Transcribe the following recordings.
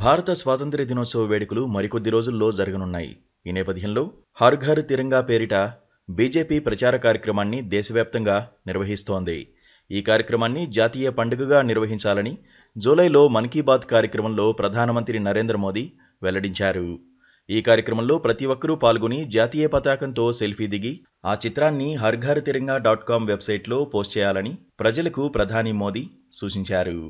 భారత స్వాతంత్ర్య దినోత్సవ వేడుకలు మరికొద్ది రోజుల్లో జరగనున్నాయి. ఈ నేపథ్యంలో హర్ ఘర్ తిరంగా పేరిట బీజేపీ ప్రచార కార్యక్రమాన్ని దేశవ్యాప్తంగా నిర్వహిస్తోంది. ఈ కార్యక్రమాన్ని జాతీయ పండుగగా నిర్వహించాలని జూలైలో మన్ కీ బాత్ కార్యక్రమంలో ప్రధానమంత్రి నరేంద్ర మోదీ వెల్లడించారు. ఈ కార్యక్రమంలో ప్రతి ఒక్కరూ పాల్గొని జాతీయ పతాకంతో సెల్ఫీ దిగి ఆ చిత్రాన్ని harghar-tiranga.com వెబ్సైట్లో పోస్ట్ చేయాలని ప్రజలకు ప్రధాని మోదీ సూచించారు.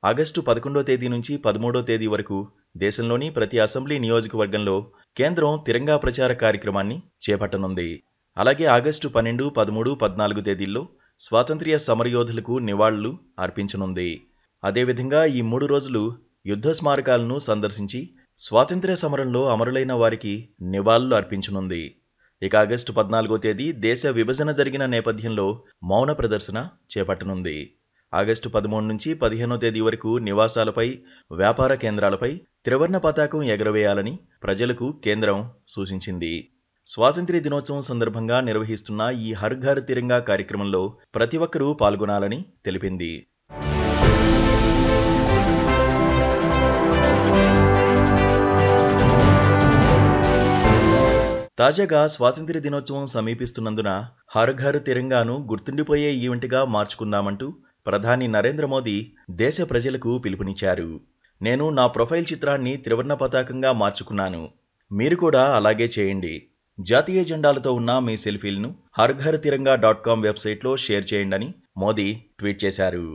ఆగస్టు 11వ తేదీ నుంచి 13వ తేదీ వరకు దేశంలోని ప్రతి అసెంబ్లీ నియోజకవర్గంలో కేంద్రం తిరంగా ప్రచార కార్యక్రమాన్ని చేపట్టనుంది. అలాగే ఆగస్టు 12, 13, 14 తేదీల్లో స్వాతంత్ర్య సమరయోధులకు నివాళులు అర్పించనుంది. అదేవిధంగా ఈ 3 రోజులు యుద్ధ స్మారకాలను సందర్శించి స్వాతంత్ర్య సమరంలో అమరులైన వారికి నివాళులు అర్పించనుంది. ఇక ఆగస్టు 14వ తేదీ దేశ విభజన జరిగిన నేపథ్యంలో మౌన ప్రదర్శన చేపట్టనుంది. ఆగస్టు 13 నుంచి 15వ తేదీ వరకు నివాసాలపై, వ్యాపార కేంద్రాలపై త్రివర్ణ పతాకం ఎగరవేయాలని ప్రజలకు కేంద్రం సూచించింది. స్వాతంత్ర్య దినోత్సవం సందర్భంగా నిర్వహిస్తున్న ఈ హర్ ఘర్ తిరంగా కార్యక్రమంలో ప్రతి ఒక్కరూ పాల్గొనాలని తెలిపింది. తాజాగా స్వాతంత్ర్య దినోత్సవం సమీపిస్తున్నందున హర్ ఘర్ తిరంగాను గుర్తుండిపోయే ఈవెంట్గా మార్చుకుందామంటూ ప్రధాని నరేంద్ర మోదీ దేశ ప్రజలకు పిలుపునిచ్చారు. నేను నా ప్రొఫైల్ చిత్రాన్ని త్రివర్ణ పతాకంగా మార్చుకున్నాను. మీరు కూడా అలాగే చేయండి. జాతీయ జెండాలతో ఉన్న మీ సెల్ఫీలను harghar-tiranga.com వెబ్సైట్లో షేర్ చేయండి అని మోదీ ట్వీట్ చేశారు.